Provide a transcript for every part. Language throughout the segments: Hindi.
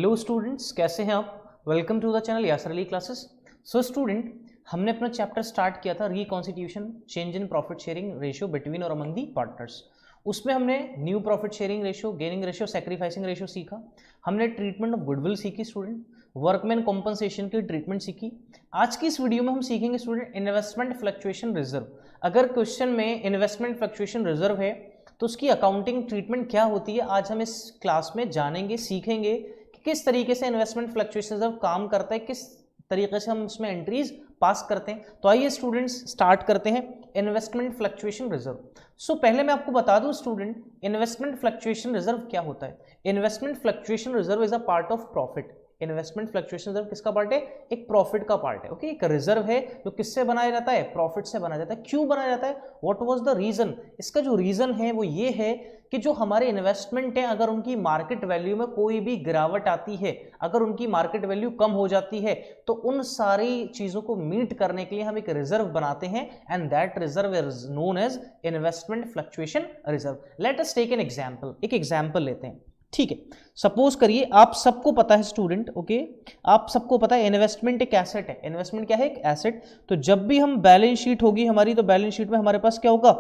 हेलो स्टूडेंट्स, कैसे हैं आप। Welcome to the channel Yasir Ali classes. So student, हमने अपना चैप्टर स्टार्ट किया था reconstitution, change in profit sharing ratio between और अमंग दी पार्टनर्स। उसमें हमने new profit sharing ratio, gaining ratio, sacrificing ratio सीखा। हमने ट्रीटमेंट ऑफ गुडविल सीखी स्टूडेंट, वर्कमैन कॉम्पनसेशन की ट्रीटमेंट सीखी। आज की इस वीडियो में हम सीखेंगे स्टूडेंट इन्वेस्टमेंट फ्लक्चुएशन रिजर्व। अगर क्वेश्चन में इन्वेस्टमेंट फ्लक्चुएशन रिजर्व है तो उसकी अकाउंटिंग ट्रीटमेंट क्या होती है, आज हम इस क्लास में जानेंगे, सीखेंगे कि किस तरीके से इन्वेस्टमेंट फ्लक्चुएशन रिजर्व काम करता है, किस तरीके से हम उसमें एंट्रीज पास करते हैं। तो आइए स्टूडेंट्स स्टार्ट करते हैं इन्वेस्टमेंट फ्लक्चुएशन रिजर्व। सो पहले मैं आपको बता दूं स्टूडेंट, इन्वेस्टमेंट फ्लक्चुएशन रिजर्व क्या होता है। Investment fluctuation reserve is a part of profit. Investment fluctuation reserve किसका पार्ट है? एक प्रॉफिट का पार्ट है। ओके, एक रिजर्व है जो किससे बनाया जाता है? प्रॉफिट से बनाया जाता है। क्यों बनाया जाता है? What was the reason? इसका जो रीजन है वो ये है कि जो हमारे इन्वेस्टमेंट है, अगर उनकी मार्केट वैल्यू में कोई भी गिरावट आती है, अगर उनकी मार्केट वैल्यू कम हो जाती है, तो उन सारी चीजों को मीट करने के लिए हम एक रिजर्व बनाते हैं and that reserve is known as investment fluctuation reserve. Let us take an example. एक एग्जांपल लेते हैं, ठीक है। सपोज करिए, आप सबको पता है स्टूडेंट, ओके, आप सबको पता है इन्वेस्टमेंट एक एसेट है। इन्वेस्टमेंट क्या है? एक एसेट। तो जब भी हम बैलेंस शीट होगी हमारी, तो बैलेंस शीट में हमारे पास क्या होगा?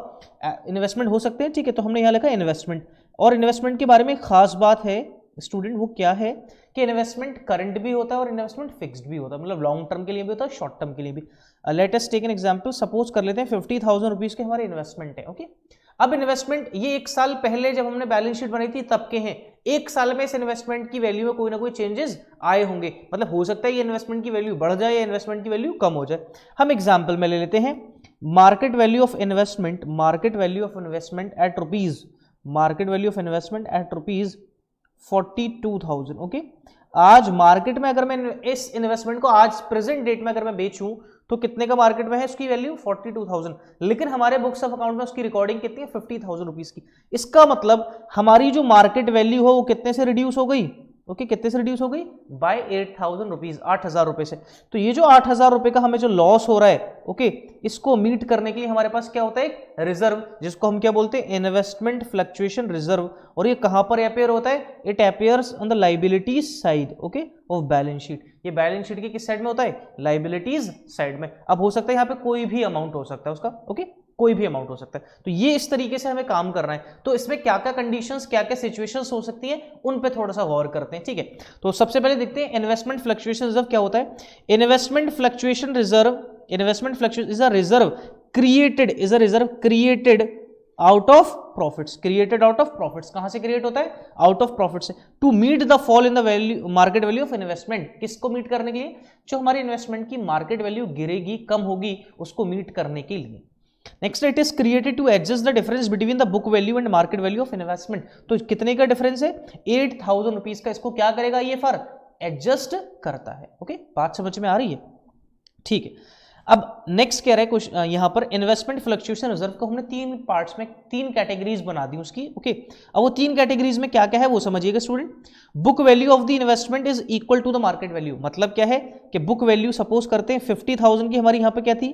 इन्वेस्टमेंट हो सकते हैं, ठीक है। तो हमने यहाँ लिखा इन्वेस्टमेंट। और इन्वेस्टमेंट के बारे में एक खास बात है स्टूडेंट, वो क्या है कि इन्वेस्टमेंट करंट भी होता है और इन्वेस्टमेंट फिक्स्ड भी होता है, मतलब लॉन्ग टर्म के लिए भी होता है, शॉर्ट टर्म के लिए भी। Let us take an example. Suppose कर लेते हैं 50,000 रुपीज के हमारे इन्वेस्टमेंट है, ओके। अब इन्वेस्टमेंट ये एक साल पहले जब हमने बैलेंस शीट बनाई थी तब के हैं। एक साल में इस इन्वेस्टमेंट की वैल्यू में कोई ना कोई चेंजेस आए होंगे, मतलब हो सकता है ये इन्वेस्टमेंट की वैल्यू बढ़ जाए या इन्वेस्टमेंट की वैल्यू कम हो जाए। हम एग्जांपल में ले लेते हैं market value of investment, market value of investment at rupees, market value of investment at rupees 42,000, okay. आज मार्केट में अगर मैं इस इन्वेस्टमेंट को आज प्रेजेंट डेट में अगर मैं बेचूं तो कितने का मार्केट में है उसकी वैल्यू? 42,000। लेकिन हमारे बुक्स ऑफ अकाउंट में उसकी रिकॉर्डिंग कितनी है? 50,000 रुपीज की। इसका मतलब हमारी जो मार्केट वैल्यू हो वो कितने से रिड्यूस हो गई? ओके, कितने से रिड्यूस हो गई? बाय 8,000 रुपीज, 8,000 रुपए से। तो ये जो 8,000 रुपए का हमें जो लॉस हो रहा है, ओके, इसको मीट करने के लिए हमारे पास क्या होता है? एक रिजर्व, जिसको हम क्या बोलते हैं? Investment fluctuation reserve. और ये कहां पर अपेयर होता है? It appears on the liabilities side, okay, of balance sheet. ये बैलेंस शीट के किस साइड में होता है? लायबिलिटीज साइड में। अब हो सकता है यहाँ पे कोई भी अमाउंट हो सकता है उसका, ओके, कोई भी अमाउंट हो सकता है। तो ये इस तरीके से हमें काम करना है। तो इसमें क्या क्या कंडीशंस, क्या क्या सिचुएशंस हो सकती है, उन पे थोड़ा सा गौर करते हैं, ठीक है। तो सबसे पहले देखते हैं इन्वेस्टमेंट फ्लक्चुएशन रिजर्व क्या होता है। Investment fluctuation reserve, investment fluctuation is a reserve created, is a reserve created out of profits, created out of profits. कहां से क्रिएट होता है? आउट ऑफ प्रॉफिट से। To meet the fall in the value, market value of investment. किसको मीट करने के लिए? जो हमारी इन्वेस्टमेंट की मार्केट वैल्यू गिरेगी, कम होगी, उसको मीट करने के लिए। Next, it is created to adjust the difference between the book value and market value of investment. तो कितने का डिफरेंस है? 8,000 रुपीज का। इसको क्या करेगा ये? फर एडजस्ट करता है, ओके। बात समझ में आ रही है? ठीक है। अब नेक्स्ट कह रहा है कुछ यहां पर इन्वेस्टमेंट फ्लक्चुएशन रिजर्व को हमने तीन पार्ट्स में, तीन कैटेगरीज बना दी उसकी, ओके। अब वो तीन कैटेगरीज में क्या क्या है वो समझिएगा student. Book value of the investment is equal to the market value. मतलब क्या है कि बुक वैल्यू सपोज करते हैं 50,000 की हमारी यहां पर क्या थी?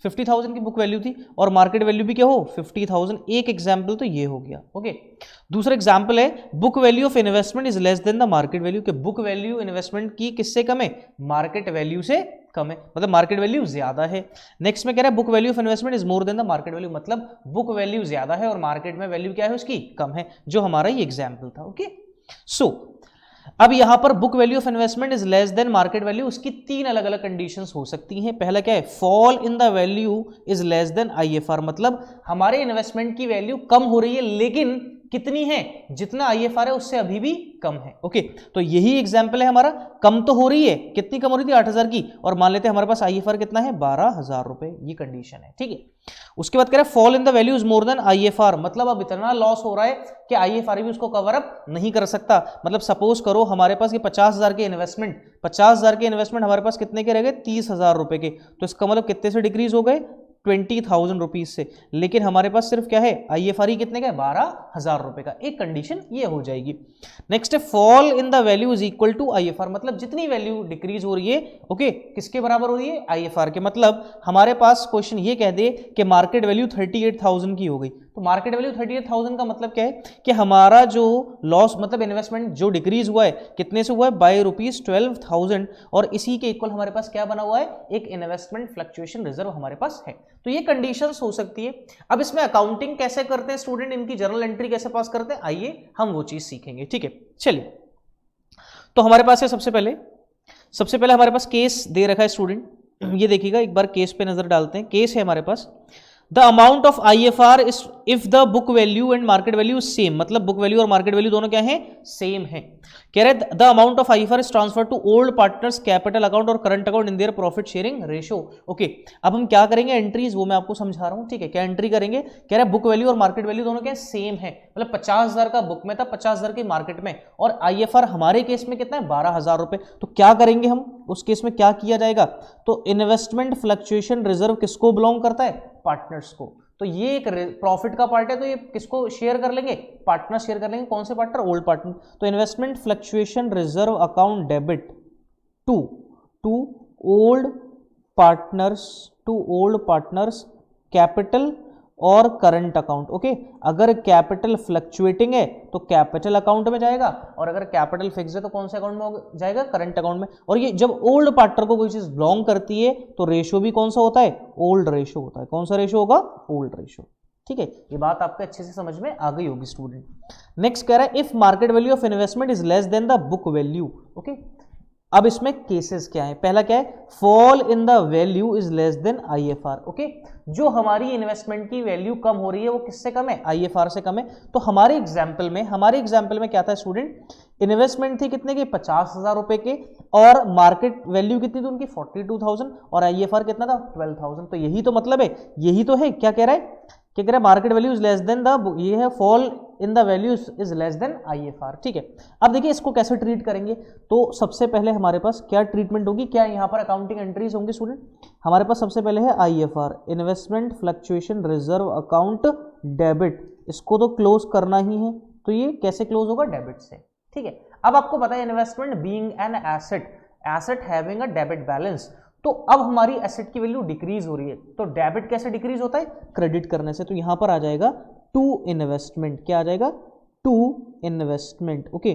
50,000 की बुक वैल्यू थी और मार्केट वैल्यू भी क्या हो? 50,000। एक एग्जाम्पल तो ये हो गया, ओके। दूसरा एग्जाम्पल है book value of investment is less than the market value, कि बुक वैल्यू इन्वेस्टमेंट की किससे कम है? मार्केट वैल्यू से कम है, मतलब मार्केट वैल्यू ज्यादा है। नेक्स्ट में कह रहा है book value of investment is more than the market value, मतलब बुक वैल्यू ज्यादा है और मार्केट में वैल्यू क्या है उसकी? कम है, जो हमारा ये एग्जाम्पल था, ओके। सो अब यहां पर book value of investment is less than market value, उसकी तीन अलग अलग कंडीशंस हो सकती हैं। पहला क्या है? Fall in the value is less than IFR, मतलब हमारे इन्वेस्टमेंट की वैल्यू कम हो रही है लेकिन कितनी है? जितना आईएफआर है उससे अभी भी कम है, ओके। तो यही एग्जांपल है हमारा। कम तो हो रही है, कितनी कम हो रही थी? 8,000 की, और मान लेते हैं हमारे पास आईएफआर कितना है? 12,000 रुपए। ये कंडीशन है, ठीक है। उसके बाद कह रहा है fall in the value is more than IFR, मतलब अब इतना लॉस हो रहा है कि आईएफआर भी उसको कवर अप नहीं कर सकता। मतलब सपोज करो हमारे पास ये 50,000 के इन्वेस्टमेंट, 50,000 के इन्वेस्टमेंट हमारे पास कितने के रह गए? 30,000 रुपए के। तो इसका मतलब कितने से डिक्रीज हो गए? 20,000 रुपीज से। लेकिन हमारे पास सिर्फ क्या है? आईएफआर कितने का? 12,000 रुपए का। एक कंडीशन ये हो जाएगी। नेक्स्ट है fall in the value is equal to IFR, मतलब जितनी वैल्यू डिक्रीज हो रही है, ओके, किसके बराबर हो रही है? आईएफआर के। मतलब हमारे पास क्वेश्चन ये कह दे कि मार्केट वैल्यू 38,000 की हो गई, तो तो मार्केट वैल्यू 38,000 का मतलब क्या है कि हमारा जो लॉस मतलब इन्वेस्टमेंट जो डिक्रीज हुआ है कितने से हुआ है, बाय ₹12,000, और इसी के इक्वल हमारे पास क्या बना हुआ है, एक इन्वेस्टमेंट फ्लक्चुएशन रिजर्व हमारे पास है। तो ये कंडीशंस हो सकती है। अब इसमें अकाउंटिंग कैसे करते हैं स्टूडेंट, इनकी जर्नल एंट्री कैसे पास करते हैं, आइए हम वो चीज सीखेंगे। ठीक है, चलिए तो हमारे पास है सबसे पहले हमारे पास केस दे रखा है स्टूडेंट, ये देखिएगा एक बार केस पे नजर डालते हैं। केस है हमारे पास, the amount of IFR is if the book value and market value same, मतलब बुक वैल्यू और मार्केट वैल्यू दोनों क्या है, सेम है। कह रहे the amount of IFR is transfer to old partners capital account और current account in their profit sharing ratio. Okay, अब हम क्या करेंगे, एंट्रीज वो मैं आपको समझा रहा हूं। ठीक है, क्या एंट्री करेंगे, कह रहे बुक वैल्यू और मार्केट वैल्यू दोनों क्या सेम है, मतलब 50,000 का बुक में था, 50,000 की मार्केट में, और IFR हमारे केस में कितना है, 12,000 रुपए। तो क्या करेंगे हम उस केस में, क्या किया जाएगा, तो इन्वेस्टमेंट फ्लक्चुएशन रिजर्व किसको बिलोंग करता है, पार्टनर्स को। तो ये एक प्रॉफिट का पार्ट है, तो ये किसको शेयर कर लेंगे, पार्टनर शेयर कर लेंगे। कौन से पार्टनर, ओल्ड पार्टनर। तो investment fluctuation reserve account debit to old partners capital और करंट अकाउंट। ओके, अगर कैपिटल फ्लक्चुएटिंग है तो कैपिटल अकाउंट में जाएगा, और अगर कैपिटल फिक्स है तो कौन से अकाउंट में जाएगा, करंट अकाउंट में। और ये जब ओल्ड पार्टनर को कोई चीज बिलोंग करती है तो रेशो भी कौन सा होता है, ओल्ड रेशो होता है। कौन सा रेशो होगा, ओल्ड रेशो। ठीक है, ये बात आपको अच्छे से समझ में आ गई होगी स्टूडेंट। नेक्स्ट कह रहा है if market value of investment is less than the book value. Okay, अब इसमें केसेस क्या है, पहला क्या है, fall in the value is less than IFR। Okay, जो हमारी इन्वेस्टमेंट की वैल्यू कम हो रही है वो किससे कम है, IFR से कम है। तो हमारे एग्जाम्पल में क्या था स्टूडेंट, इन्वेस्टमेंट थी कितने की, 50,000 रुपए के, और मार्केट वैल्यू कितनी थी उनकी, 42,000, और IFR कितना था, 12,000। तो यही तो मतलब है, यही तो है, क्या कह रहा है, क्या कह रहा है, market value is less than the, ये है fall in the value is less than IFR। ठीक है, अब देखिए इसको कैसे ट्रीट करेंगे। तो सबसे पहले हमारे पास क्या ट्रीटमेंट होगी, क्या यहाँ पर अकाउंटिंग एंट्रीज होंगी स्टूडेंट, हमारे पास सबसे पहले है IFR, investment fluctuation reserve account debit, इसको तो क्लोज करना ही है। तो ये कैसे क्लोज होगा, डेबिट से। ठीक है, अब आपको पता है investment being an asset having a debit balance, तो अब हमारी एसेट की वैल्यू डिक्रीज हो रही है, तो डेबिट कैसे डिक्रीज होता है, क्रेडिट करने से। तो यहां पर आ जाएगा टू इन्वेस्टमेंट, क्या आ जाएगा, टू इन्वेस्टमेंट। ओके,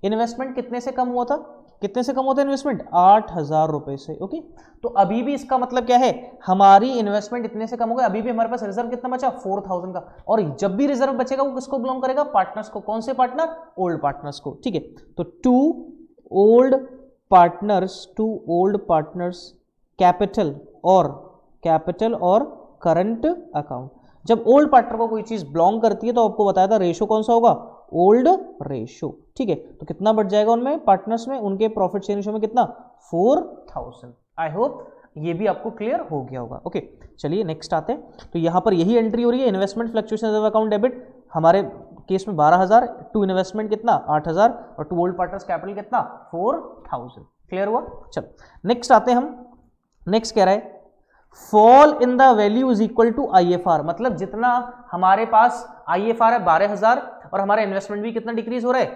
इन्वेस्टमेंट कितने से कम हुआ था, कितने से कम होता है इन्वेस्टमेंट, 8,000 रुपए से। ओके, तो अभी भी इसका मतलब क्या है, हमारी इन्वेस्टमेंट इतने से कम हो गया, अभी भी हमारे पास रिजर्व कितना बचा, 4,000 का, और जब भी रिजर्व बचेगा वो किसको बिलोंग करेगा, पार्टनर्स को। कौन से पार्टनर, ओल्ड पार्टनर्स को। ठीक है, तो टू ओल्ड पार्टनर्स कैपिटल और करंट अकाउंट। जब ओल्ड पार्टनर को कोई चीज बिलोंग करती है तो आपको बताया था रेशो कौन सा होगा, ओल्ड रेशो। ठीक है, तो कितना बढ़ जाएगा उनमें पार्टनर्स में, उनके प्रॉफिट शेयरिंग रेशो में कितना, 4,000। आई होप ये भी आपको क्लियर हो गया होगा। ओके, चलिए नेक्स्ट आते हैं। तो यहां पर यही एंट्री हो रही है, investment fluctuation reserve account debit, हमारे केस में 12,000, टू इन्वेस्टमेंट कितना 8,000, और टू ओल्ड पार्टनर्स कैपिटल कितना 4,000। क्लियर हुआ। चलो नेक्स्ट आते हैं हम। नेक्स्ट कह रहा है fall in the value is equal to IFR, मतलब जितना हमारे पास IFR है 12,000 और हमारा इन्वेस्टमेंट भी कितना डिक्रीज हो रहा है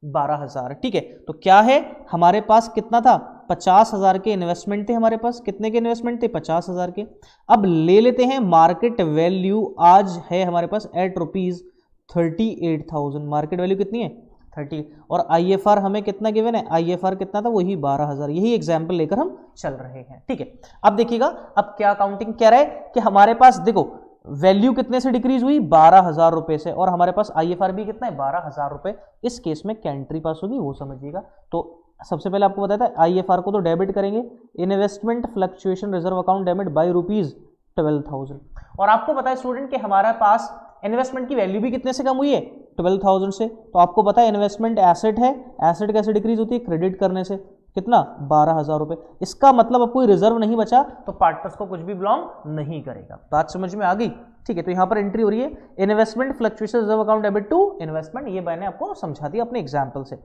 12,000। ठीक है, तो क्या है हमारे पास कितना था 50,000 के इन्वेस्टमेंट थे हमारे पास, कितने के इन्वेस्टमेंट थे 50,000 के। अब ले लेते हैं मार्केट वैल्यू आज है हमारे पास एट ₹38,000, मार्केट वैल्यू कितनी है 30, और IFR हमें कितना गिवन है, IFR कितना था वही 12,000। यही एग्जाम्पल लेकर हम चल रहे हैं। ठीक है, अब देखिएगा अब क्या अकाउंटिंग कह रहा है कि हमारे पास देखो वैल्यू कितने से डिक्रीज हुई 12,000 रुपए से, और हमारे पास IFR भी कितना है 12,000 रुपए। इस केस में क्या एंट्री पास होगी वो समझिएगा। तो सबसे पहले आपको बताया था IFR को तो डेबिट करेंगे, investment fluctuation reserve account debit bye ₹12,000, और आपको पता है स्टूडेंट कि हमारे पास इन्वेस्टमेंट की वैल्यू भी कितने से कम हुई है 12,000 से। तो आपको पता है इन्वेस्टमेंट एसेट है, एसेट कैसे डिक्रीज होती है क्रेडिट करने से, कितना 12,000 रुपए। इसका मतलब अब कोई रिजर्व नहीं बचा तो पार्टनर्स को कुछ भी बिलोंग नहीं करेगा। बात समझ में आ गई। ठीक है, तो यहां पर एंट्री हो रही है investment fluctuation reserve account debit to investment, ये मैंने आपको समझा दिया अपने एग्जाम्पल से।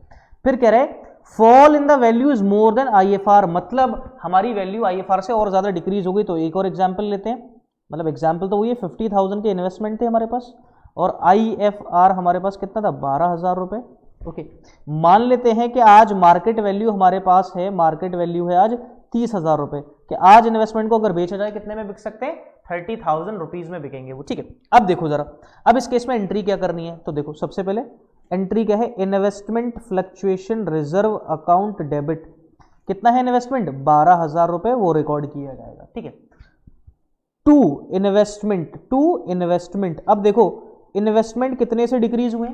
फिर कह रहे fall in the value is more than IFR, मतलब हमारी वैल्यू IFR से और ज्यादा डिक्रीज हो गई। तो एक और एग्जाम्पल लेते हैं, मतलब एग्जाम्पल तो वही है 50,000 के इन्वेस्टमेंट थे हमारे पास और IFR हमारे पास कितना था 12,000 रुपए। ओके, मान लेते हैं कि आज मार्केट वैल्यू हमारे पास है, मार्केट वैल्यू है आज 30,000 रुपए, कि आज इन्वेस्टमेंट को अगर बेचा जाए कितने में बिक सकते हैं 30,000 रुपीज में बिकेंगे वो, ठीक है। अब देखो जरा, अब इस केस में एंट्री क्या करनी है, तो देखो सबसे पहले एंट्री क्या है, investment fluctuation reserve account debit, कितना है इन्वेस्टमेंट, 12,000 रुपए, वो रिकॉर्ड किया जाएगा, ठीक है। टू इन्वेस्टमेंट, अब देखो इन्वेस्टमेंट कितने से डिक्रीज हुए,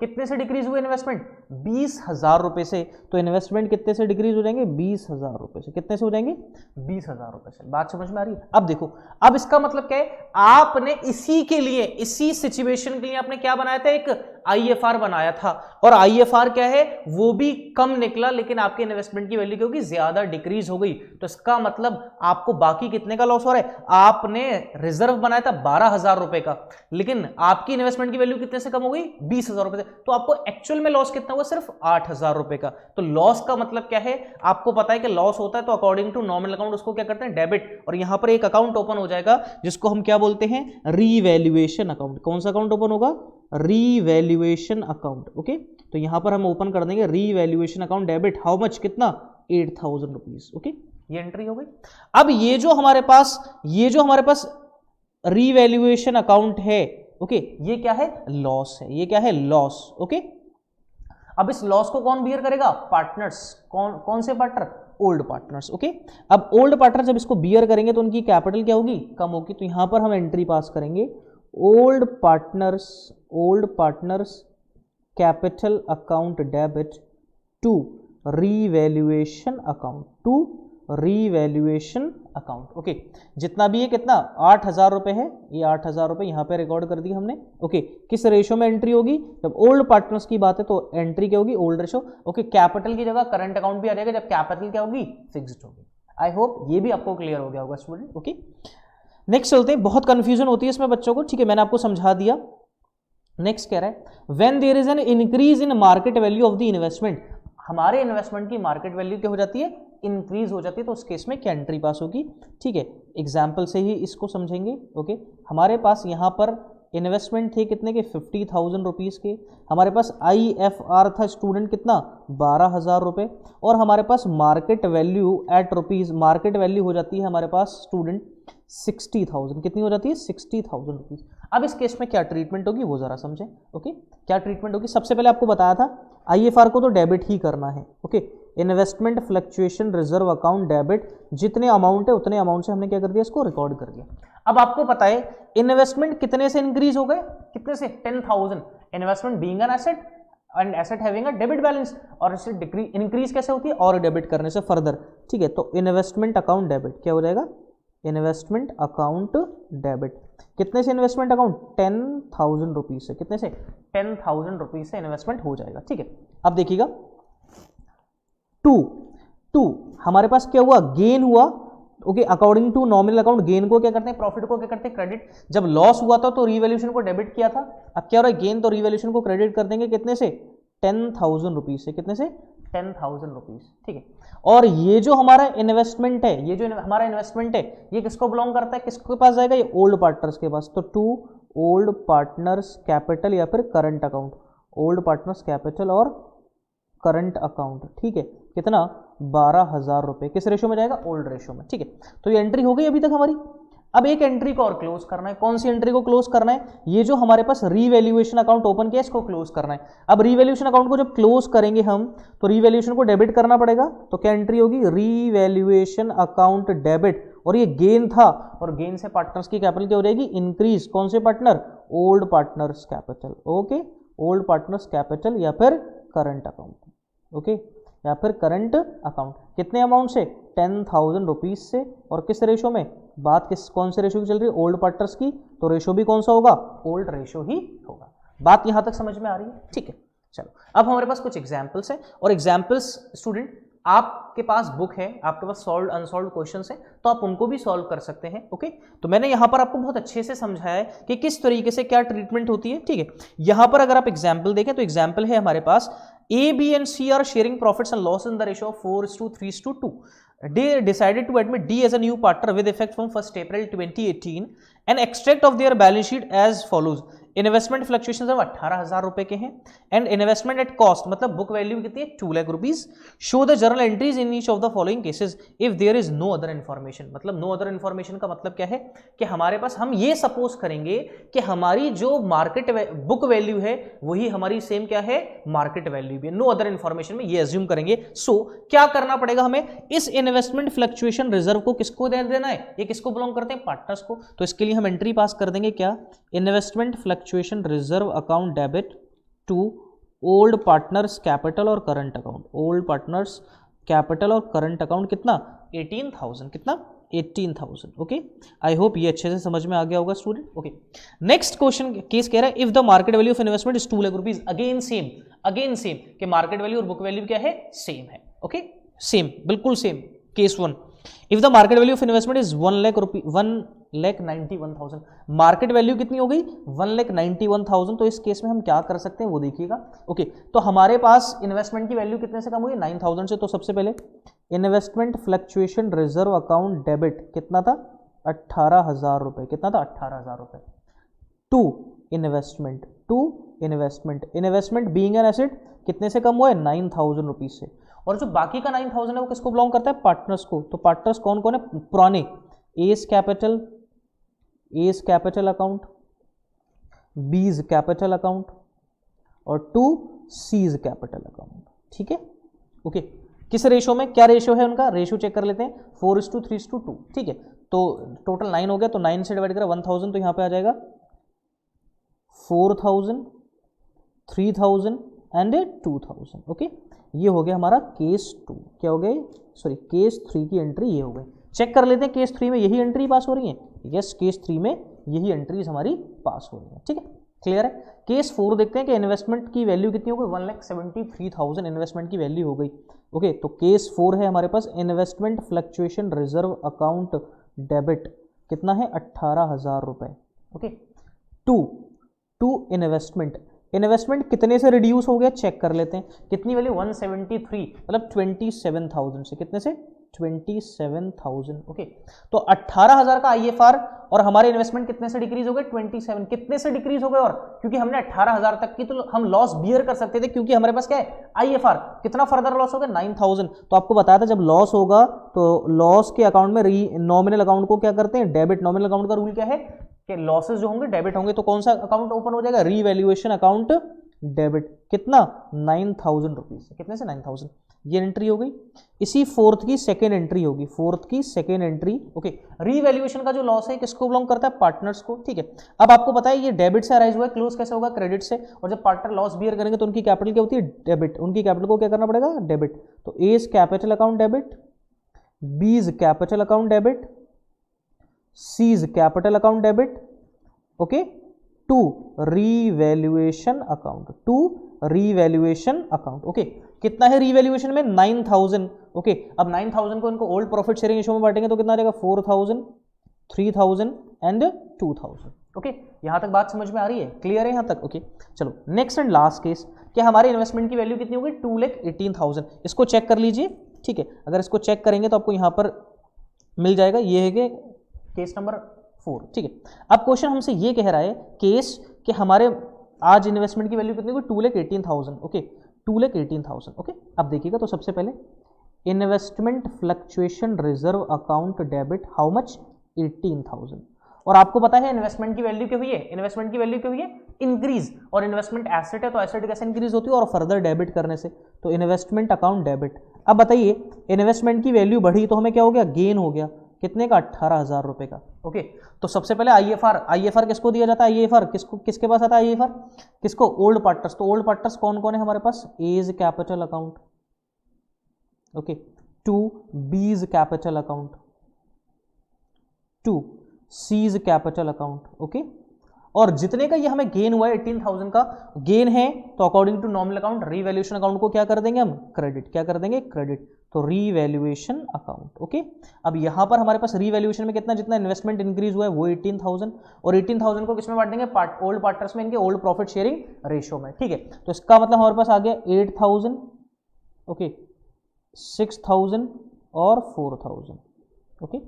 कितने से डिक्रीज हुए इन्वेस्टमेंट, 20,000 रुपए से, तो इन्वेस्टमेंट कितने से डिक्रीज हो जाएंगे, 20,000 रुपए से, कितने से हो जाएंगे, 20,000 रुपए से। बात समझ में आ रही है। अब देखो, अब इसका मतलब क्या है, आपने इसी के लिए, इसी सिचुएशन के लिए आपने क्या बनाया था, एक IFR बनाया था, और IFR क्या है, वो भी कम निकला, लेकिन आपके इन्वेस्टमेंट की वैल्यू क्योंकि ज्यादा डिक्रीज हो गई, तो इसका मतलब आपको बाकी कितने का लॉस हो रहा है, आपने रिजर्व बनाया था 12,000 रुपए का, लेकिन आपकी इन्वेस्टमेंट की वैल्यू कितने से कम हो गई, 20,000 रुपए से, तो आपको एक्चुअल में लॉस कितना हुआ, सिर्फ 8,000 रुपए का। तो लॉस का मतलब क्या है, आपको पता है कि लॉस होता है तो अकॉर्डिंग टू नॉमिनल अकाउंट उसको क्या करते हैं, डेबिट, और यहां पर एक अकाउंट ओपन हो जाएगा जिसको हम क्या बोलते हैं, रीवैल्यूएशन अकाउंट। कौन सा अकाउंट ओपन होगा, रीवैल्यूएशन अकाउंट, ओके। तो यहां पर हम ओपन कर देंगे revaluation account debit, how much, कितना, 8,000 रुपीज, ओके। ये एंट्री हो गई। अब ये जो हमारे पास रीवैल्यूएशन अकाउंट है, ओके, ये क्या है, लॉस है, ये क्या है, लॉस, ओके। अब इस लॉस को कौन बियर करेगा, पार्टनर्स, कौन से पार्टनर, ओल्ड पार्टनर्स, ओके। अब ओल्ड पार्टनर जब इसको बियर करेंगे तो उनकी कैपिटल क्या होगी, कम होगी, तो यहां पर हम एंट्री पास करेंगे, old partners capital account debit to revaluation account, okay. जितना भी है कितना, 8,000 रुपए है, ये 8,000 रुपए यहां पे रिकॉर्ड कर दिया हमने, ओके। किस रेशो में एंट्री होगी, जब ओल्ड पार्टनर्स की बात है तो एंट्री क्या होगी, ओल्ड रेशो, ओके। कैपिटल की जगह करंट अकाउंट भी आ जाएगा, जब कैपिटल क्या होगी, फिक्स्ड होगी। आई होप ये भी आपको क्लियर हो गया होगा स्टूडेंट, ओके। नेक्स्ट चलते हैं, बहुत कंफ्यूजन होती है इसमें बच्चों को, ठीक है, मैंने आपको समझा दिया। नेक्स्ट कह रहा है, when there is an increase in market value of the investment, हमारे इन्वेस्टमेंट की मार्केट वैल्यू क्या हो जाती है, इंक्रीज हो जाती है, तो उस केस में क्या एंट्री पास होगी, ठीक है। एग्जाम्पल से ही इसको समझेंगे, ओके। हमारे पास यहाँ पर इन्वेस्टमेंट थे कितने के, 50,000 रुपीज़ के, हमारे पास IFR था स्टूडेंट कितना, 12,000 रुपये, और हमारे पास market value at rupees, market value हो जाती है हमारे पास स्टूडेंट 60,000, कितनी हो जाती है, 60,000 रुपीज़। अब इस केस में क्या ट्रीटमेंट होगी वो जरा समझें, ओके। क्या ट्रीटमेंट होगी, सबसे पहले आपको बताया था IFR को तो डेबिट ही करना है, okay. Investment fluctuation reserve account debit, जितने अमाउंट है उतने अमाउंट से हमने क्या कर दिया, इसको रिकॉर्ड कर दिया। अब आपको पता है इन्वेस्टमेंट कितने से इंक्रीज हो गए, कितने से, 10,000, investment being an asset and asset having a debit balance, और इससे इंक्रीज कैसे होती है, और डेबिट करने से फर्दर, ठीक है। तो इन्वेस्टमेंट अकाउंट डेबिट क्या हो जाएगा, इन्वेस्टमेंट अकाउंट डेबिट, कितने से इन्वेस्टमेंट अकाउंट, 10,000 रुपीज से, कितने से, 10,000 रुपीज से इन्वेस्टमेंट हो जाएगा, ठीक है। अब देखिएगा, टू हमारे पास क्या हुआ, गेन हुआ, okay. According to nominal account gain को क्या करते हैं, प्रॉफिट को क्या करते हैं, क्रेडिट। जब लॉस हुआ था तो रीवैल्यूएशन को डेबिट किया था, अब क्या हो रहा है, गेन, तो रीवैल्यूएशन को क्रेडिट कर देंगे, कितने से, 10,000 रुपीज से, कितने से, 10,000 रुपीज, ठीक है। और ये जो हमारा इन्वेस्टमेंट है, ये जो हमारा इन्वेस्टमेंट है, ये किसको बिलोंग करता है, किसके पास जाएगा, ये ओल्ड पार्टनर्स के पास। तो टू ओल्ड पार्टनर्स कैपिटल या फिर current account, old partners capital और करंट अकाउंट, ठीक है। कितना, 12,000 रुपए, किस रेशो में जाएगा, ओल्ड रेशो में, ठीक है। तो ये एंट्री हो गई अभी तक हमारी। अब एक एंट्री को और क्लोज करना है, कौन सी एंट्री को क्लोज करना है, ये जो हमारे पास रीवैल्यूएशन अकाउंट ओपन किया इसको क्लोज करना है। अब रीवैल्यूएशन अकाउंट को जब क्लोज करेंगे हम, तो रीवैल्यूएशन को डेबिट करना पड़ेगा, तो क्या एंट्री होगी, रीवैल्यूएशन अकाउंट डेबिट, और ये गेन था, और गेन से पार्टनर्स की कैपिटल क्या हो जाएगी, इंक्रीज, कौन से partner, old partners capital, okay, old partners capital या फिर करंट अकाउंट, ओके, या फिर करंट अकाउंट। कितने अमाउंट से, 10,000 रुपीज से, और किस रेशो में, बात कौन से रेशो की चल रही है, ओल्ड पार्टनर्स की, तो रेशो भी कौन सा होगा, ओल्ड रेशो ही होगा। बात यहां तक समझ में आ रही है, ठीक है। चलो, अब हमारे पास कुछ एग्जाम्पल्स हैं, और एग्जाम्पल्स स्टूडेंट आपके पास बुक है, आपके पास सॉल्व अनसॉल्व क्वेश्चंस हैं, तो आप उनको भी सॉल्व कर सकते हैं, ओके। तो मैंने यहाँ पर आपको बहुत अच्छे से समझाया है कि किस तरीके से क्या ट्रीटमेंट होती है, ठीक है। यहाँ पर अगर आप एग्जाम्पल देखें तो एग्जाम्पल है हमारे पास, A, B and C are sharing profits and loss in the ratio of 4:3:2. They decided to admit D as a new partner with effect from 1st April 2018 and extract of their balance sheet as follows. Investment fluctuation अब 18,000 रुपए के हैं एंड इन्वेस्टमेंट एट कॉस्ट मतलब बुक वैल्यू कितनी है 2 lakh rupees. Show the journal entries in each of the following cases if there is no other information. मतलब नो अदर इन्फॉर्मेशन का मतलब क्या है कि हमारे पास हम ये सपोज करेंगे कि हमारी जो मार्केट बुक वैल्यू है वही हमारी सेम क्या है मार्केट वैल्यू भी है, नो अदर इन्फॉर्मेशन में ये एज्यूम करेंगे। सो क्या करना पड़ेगा हमें, इस इन्वेस्टमेंट फ्लक्चुएशन रिजर्व को किसको दे देना है, ये किसको बिलोंग करते हैं पार्टनर्स को। तो इसके लिए हम एंट्री पास कर देंगे क्या, investment fluctuation reserve account debit to old partners capital और current account. Old partners capital और करंट अकाउंट कितना 18,000, कितना 18,000। ओके, आई होप ये अच्छे से समझ में आ गया होगा student. Okay, next question case कह रहा है if the market value of investment is 2 lakh rupees. Again same कि मार्केट वैल्यू और बुक वैल्यू क्या है सेम है। ओके, सेम, बिल्कुल same. Case 1, if the market value of investment is 1,91,000। Market value कितनी हो गई 1,91,000। तो इस केस में हम क्या कर सकते हैं वो देखिएगा। ओके, तो हमारे पास इन्वेस्टमेंट की वैल्यू कितने से कम हुई 9,000 से। तो सबसे पहले investment fluctuation reserve account debit कितना था 18,000 रुपए, कितना था 18,000 रुपए to investment being an asset कितने से कम हुआ है 9,000 रुपीज से। और जो बाकी का 9,000 है वो किसको बिलोंग करता है पार्टनर्स को। तो पार्टनर्स कौन कौन है पुराने, एस कैपिटल अकाउंट, बीज कैपिटल अकाउंट और टू सीज कैपिटल अकाउंट। ठीक है, ओके, किस रेशो में, क्या रेशो है उनका, रेशो चेक कर लेते हैं 4:3:2। ठीक है, तो टोटल 9 हो गया, तो 9 से डिवाइड करें 1,000 तो यहाँ पे आ जाएगा 4,000, 3,000 एंड 2,000। ओके, ये हो गया हमारा केस 2, क्या हो गया सॉरी केस 3 की एंट्री ये हो गई। चेक कर लेते हैं केस 3 में यही एंट्री पास हो रही है। यस, केस 3 में यही एंट्रीज हमारी पास हो रही है। ठीक है, क्लियर है। केस 4 देखते हैं कि इन्वेस्टमेंट की वैल्यू कितनी हो गई 1,73,000 इन्वेस्टमेंट की वैल्यू हो गई। ओके, तो केस 4 है हमारे पास investment fluctuation reserve account debit कितना है 18,000 रुपए। ओके, टू इन्वेस्टमेंट कितने से रिड्यूस हो गया चेक कर लेते हैं। कितनी वैल्यू 173 मतलब 27,000 से, कितने से 27,000। ओके, तो 18,000 का आईएफआर और हमारे इन्वेस्टमेंट कितने से डिक्रीज हो गए 27, कितने से डिक्रीज हो गए, और क्योंकि हमने 18,000 तक की तो हम लॉस बियर कर सकते थे क्योंकि हमारे पास क्या है आईएफआर। कितना फर्दर लॉस हो गया 9,000। तो आपको बताया था जब लॉस होगा तो लॉस के अकाउंट में नॉमिनल अकाउंट को क्या करते हैं डेबिट। नॉमिनल अकाउंट का रूल क्या है कि लॉसेस जो होंगे डेबिट होंगे, तो कौन सा अकाउंट ओपन हो जाएगा रीवैल्यूएशन अकाउंट डेबिट। कितना 9,000 रुपीज, कितने से 9,000। ये एंट्री हो गई। इसी फोर्थ की सेकेंड एंट्री होगी, फोर्थ की सेकेंड एंट्री। ओके, रीवैल्यूएशन का जो लॉस है किसको बिलोंग करता है पार्टनर्स को। ठीक है, अब आपको पता है ये डेबिट से अराइज हुआ है, क्लोज कैसे होगा क्रेडिट से। और जब पार्टनर लॉस बियर करेंगे तो उनकी कैपिटल क्या होती है डेबिट, उनकी कैपिटल को क्या करना पड़ेगा डेबिट। तो A's capital account debit, B's capital account debit, C's capital account debit. Okay, to revaluation account. Okay, कितना है रीवैल्यूएशन में 9,000। ओके, अब 9,000 को इनको ओल्ड प्रॉफिट शेयरिंग रेशियो में बांटेंगे तो कितना आ जाएगा 4,000, 3,000 एंड 2,000। ओके, यहां तक बात समझ में आ रही है, क्लियर है यहां तक। ओके, चलो नेक्स्ट एंड लास्ट केस कि हमारे इन्वेस्टमेंट की वैल्यू कितनी होगी 2,18,000। इसको चेक कर लीजिए। ठीक है, अगर इसको चेक करेंगे तो आपको यहां पर मिल जाएगा, ये है कि केस नंबर 4। ठीक है, अब क्वेश्चन हमसे ये कह रहा है केस कि हमारे आज इन्वेस्टमेंट की वैल्यू कितनी होगी 2,18,000। ओके, 2,18,000। ओके, अब देखिएगा तो सबसे पहले investment fluctuation reserve account debit how much 18,000। और आपको पता है इन्वेस्टमेंट की वैल्यू क्या हुई है, इन्वेस्टमेंट की वैल्यू क्या हुई है इंक्रीज। और इन्वेस्टमेंट एसेट है तो एसेट कैसे इंक्रीज होती है और फर्दर डेबिट करने से, तो इन्वेस्टमेंट अकाउंट डेबिट। अब बताइए इन्वेस्टमेंट की वैल्यू बढ़ी तो हमें क्या हो गया गेन हो गया, कितने का 18,000 रुपए का। ओके, तो सबसे पहले आईएफआर किसको दिया जाता है, आईएफआर किसके पास आता है आईएफआर किसको ओल्ड पार्टनर्स। तो ओल्ड पार्टनर्स कौन कौन है हमारे पास, A's capital account, okay, to B's capital account, to C's capital account. Okay, और जितने का ये हमें गेन हुआ है 18,000 का गेन है तो according to nominal account revaluation account को क्या कर देंगे हम क्रेडिट, क्या कर देंगे क्रेडिट। तो रीवैल्यूएशन अकाउंट। ओके, अब यहां पर हमारे पास रीवैल्यूएशन में कितना, जितना इन्वेस्टमेंट इंक्रीज हुआ है वो 18,000 और 18,000 को किसमें बांट देंगे ओल्ड पार्टनर्स में, इनके ओल्ड प्रॉफिट शेयरिंग रेशियो में। ठीक है, तो इसका मतलब हमारे पास आ गया 8,000, ओके, 6,000 और 4,000। ओके,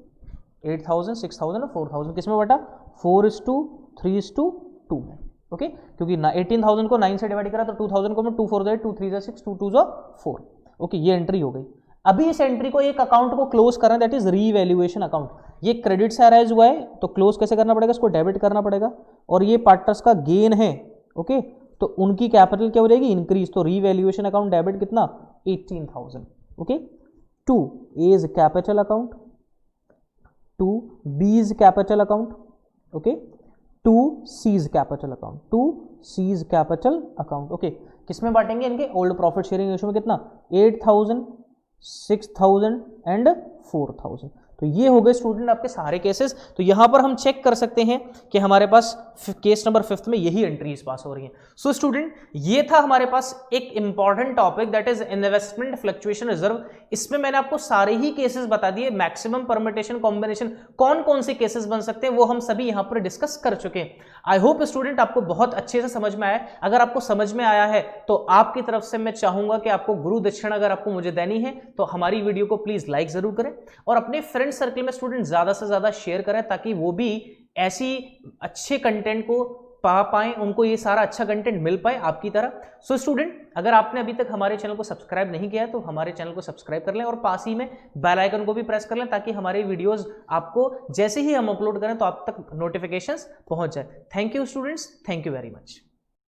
8,000, 6,000 और 4,000 किसमें बटा 4:3:2 में। ओके, क्योंकि 18,000 को 9 से डिवाइड करा तो 2,000 को मैं 2 4 8 2 3 6 2 2 4। ओके, ये एंट्री हो गई। अभी इस एंट्री को, एक अकाउंट को क्लोज करना, दैट इज रीवैल्यूएशन अकाउंट। ये क्रेडिट से अराइज हुआ है तो क्लोज कैसे करना पड़ेगा, इसको डेबिट करना पड़ेगा, और ये पार्टनर्स का गेन है। ओके, तो उनकी कैपिटल क्या हो जाएगी, इंक्रीज। तो रीवैल्यूएशन अकाउंट डेबिट कितना, 18,000। Okay, 2 A's capital account, 2 B's capital account, okay, 2 C's capital account, 2 C's capital account. Okay, किसमें बांटेंगे, इनके ओल्ड प्रॉफिट शेयरिंग रेशियो में कितना, 8,000, 6,000 एंड 4,000। तो ये हो गए स्टूडेंट आपके सारे केसेस। तो यहां पर हम चेक कर सकते हैं कि हमारे पास केस नंबर 5 में यही एंट्रीज पास हो रही हैं। सो स्टूडेंट, ये था हमारे पास एक important topic, that is investment fluctuation reserve. इसमें मैंने आपको सारे ही केसेस बता दिए, मैक्सिमम परम्यूटेशन कॉम्बिनेशन कौन कौन से केसेस बन सकते हैं वो हम सभी यहां पर डिस्कस कर चुके हैं। आई होप स्टूडेंट आपको बहुत अच्छे से समझ में आया। अगर आपको समझ में आया है तो आपकी तरफ से मैं चाहूंगा कि आपको गुरु दक्षिणा अगर आपको मुझे देनी है तो हमारी वीडियो को प्लीज लाइक जरूर करें, और अपने फ्रेंड सर्कल में स्टूडेंट ज्यादा से ज्यादा शेयर करें, ताकि वो भी ऐसी अच्छे कंटेंट को पा पाएं, उनको ये सारा अच्छा कंटेंट मिल पाए आपकी तरह। सो स्टूडेंट, अगर आपने अभी तक हमारे चैनल को सब्सक्राइब नहीं किया है तो हमारे चैनल को सब्सक्राइब कर लें, और पास ही में बेल आइकन को भी प्रेस कर लें, ताकि हमारे वीडियोस आपको जैसे ही हम अपलोड करें तो आप तक नोटिफिकेशंस पहुंच जाए। Thank you students, thank you very much.